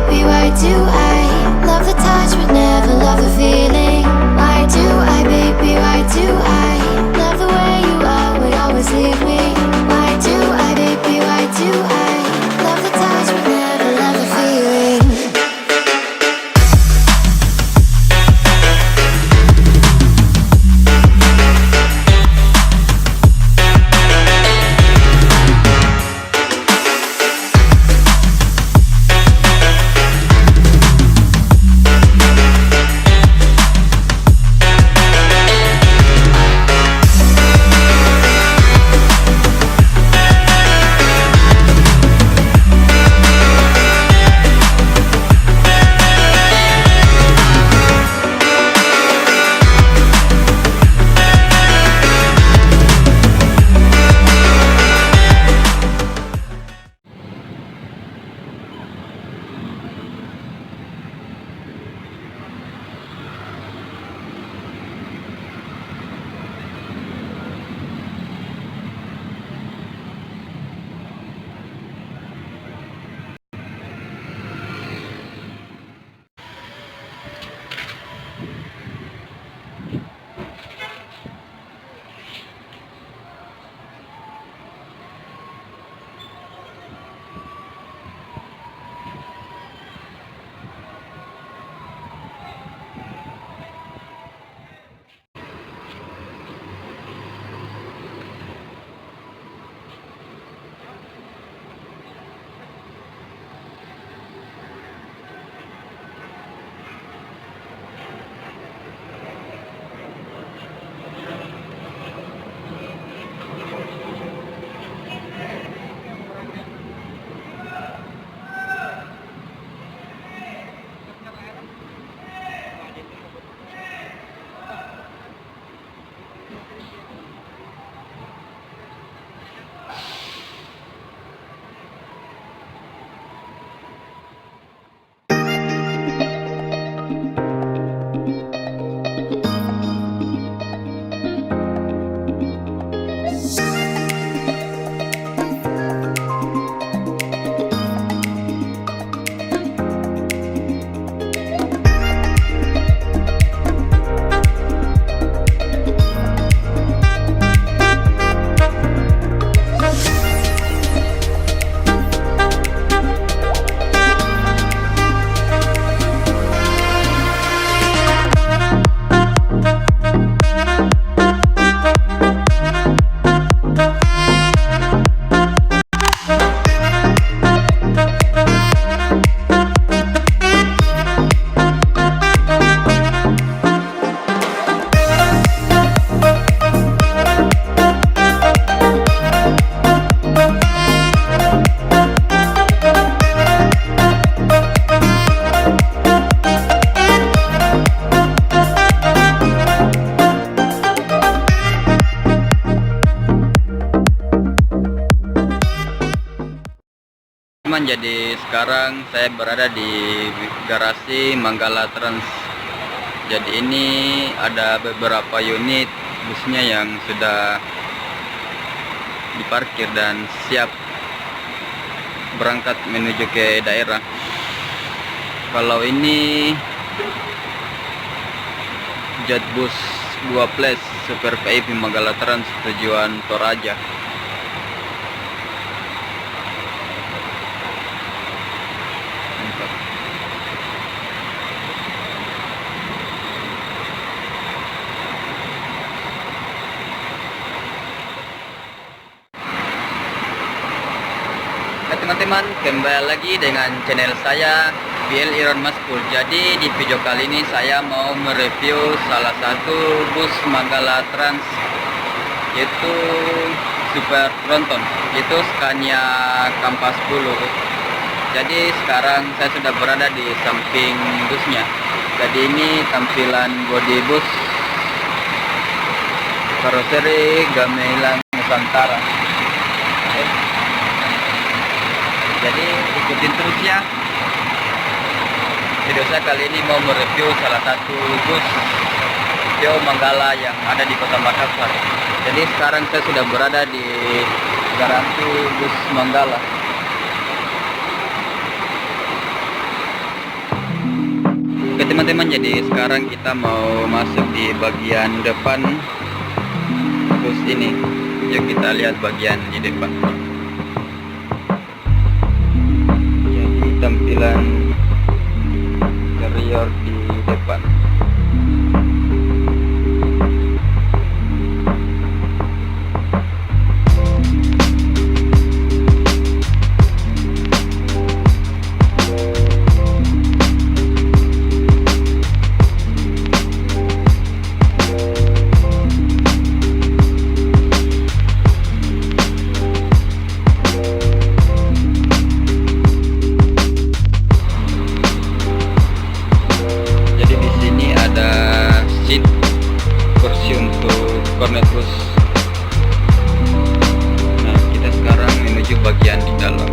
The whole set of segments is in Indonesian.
baby, why do I love the touch but never love the feeling? Why do I, baby, why do I love the way you are, would always leave me? Why do I, baby, why do I love the touch but never love the feeling? Jadi sekarang saya berada di garasi Manggala Trans. Jadi ini ada beberapa unit busnya yang sudah diparkir dan siap berangkat menuju ke daerah. Kalau ini Jetbus 2 Plus Super VIP Manggala Trans tujuan Toraja. Teman-teman, kembali lagi dengan channel saya BL Iron Maspur. Jadi di video kali ini saya mau mereview salah satu bus Manggala Trans, yaitu Super Tronton, yaitu Scania Kampas 10. Jadi sekarang saya sudah berada di samping busnya. Jadi ini tampilan bodi bus, karoseri Gamelan Nusantara. Jadi ikutin terus ya. Video saya kali ini mau mereview salah satu bus Vio Manggala yang ada di Kota Makassar. Jadi sekarang saya sudah berada di garasi bus Manggala. Oke teman-teman, jadi sekarang kita mau masuk di bagian depan bus ini. Yuk kita lihat bagian di depan. Jadi tampilan interior di depan. Kursi untuk kornet bus. Nah, kita sekarang menuju bagian di dalam.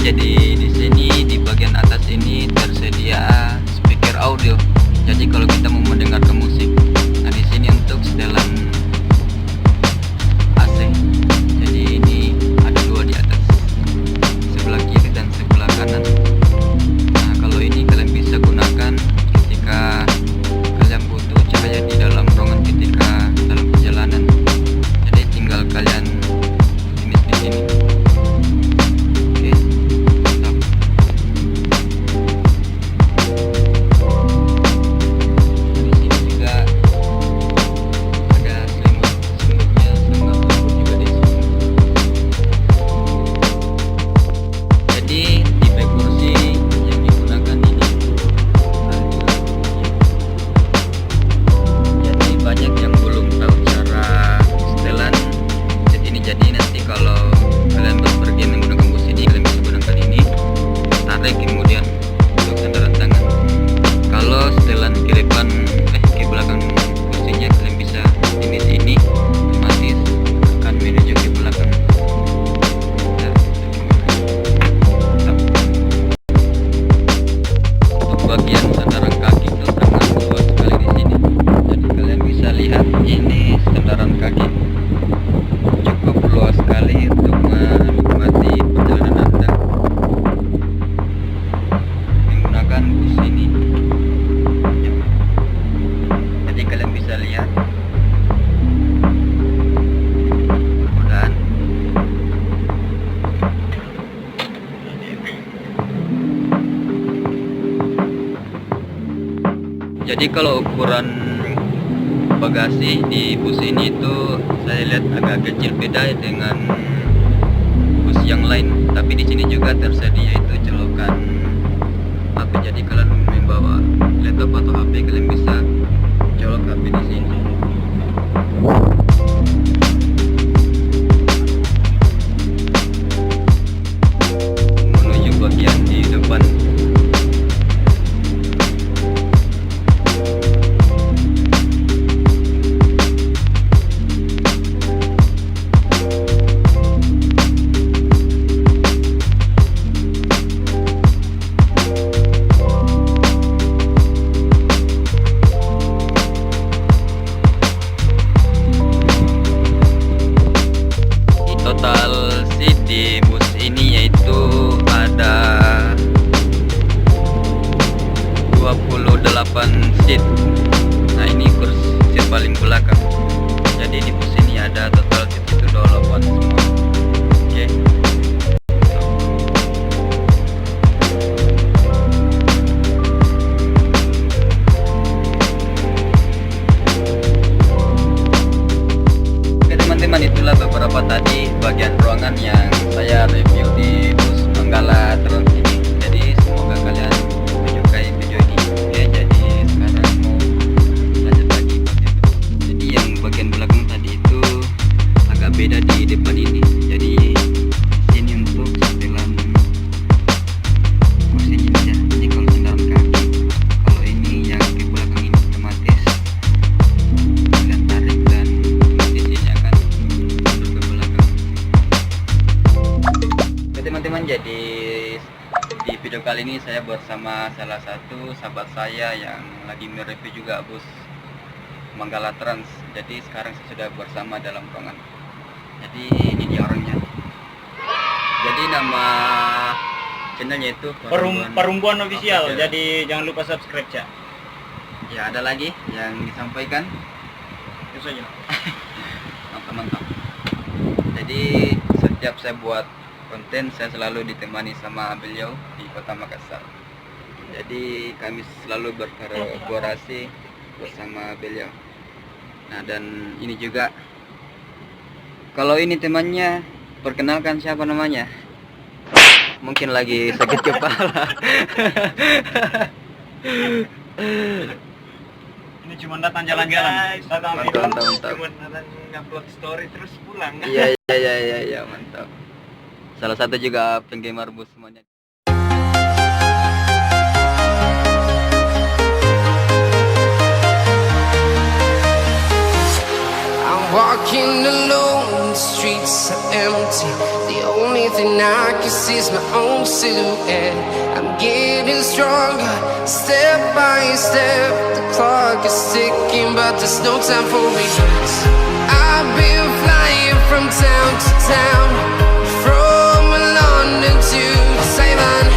Jadi di sini di bagian atas ini tersedia speaker audio. Jadi kalau kita mau mendengarkan musik, nah di sini untuk setelan AC. Jadi ini ada dua di atas, sebelah kiri dan sebelah kanan. Nah kalau ini kalian bisa gunakan ketika kalian butuh cahaya di dalam ruangan ketika dalam perjalanan. Jadi tinggal kalian finish di sini. Bagian sandaran kaki itu sangat luas sekali di sini. Jadi kalian bisa lihat ini sandaran kaki cukup luas sekali untuk menikmati perjalanan Anda menggunakan bus ini. Jadi kalian bisa lihat. Mudah-mudahan jadi kalau ukuran bagasi di bus ini itu saya lihat agak kecil, beda dengan bus yang lain. Tapi di sini juga tersedia itu colokan HP. Jadi kalian membawa laptop atau HP, kalian bisa colok HP di sini. Menuju bagian di depan. Total seat di bus ini yaitu ada 28 seat. Nah ini kursi paling belakang. Jadi di bus ini ada total seat itu 28 semua. Oke. Oke teman-teman, itulah beberapa tadi bagian ruangan yang saya review di bus Manggala Trans ini. Jadi semoga kalian menyukai video ini. Oke, jadi sekarang mau lanjut lagi bagian depan. Jadi yang bagian belakang tadi itu agak beda di depan ini. Jadi ini untuk setelan kursinya aja. Ini kalau sandaran kaki. Kalau ini yang ke belakang ini otomatis kalian tarik dan posisinya akan mundur ke belakang. Oke teman-teman, jadi di video kali ini saya bersama salah satu sahabat saya yang lagi mereview juga bus Manggala Trans. Jadi sekarang saya sudah bersama dalam ruangan. Jadi ini dia orangnya. Jadi nama channelnya itu Perumbuan Official. Jadi jangan lupa subscribe, Cak. Ya, ada lagi yang disampaikan? Itu saja. Mantap. Jadi setiap saya buat konten saya selalu ditemani sama beliau di Kota Makassar. Jadi kami selalu berkolaborasi bersama beliau. Nah, dan ini juga, kalau ini temannya, perkenalkan siapa namanya? Mungkin lagi sakit kepala. Ini cuma datang jalan-jalan. Datang video, Mantap. cuma datang upload story terus pulang. Iya, mantap. Salah satu juga penggemar bus semuanya. I'm walking alone, the streets are empty. The only thing I can see is my own silhouette. I'm getting stronger, step by step. The clock is ticking, but there's no time for regrets. I've been flying from town to town, from London to Taiwan.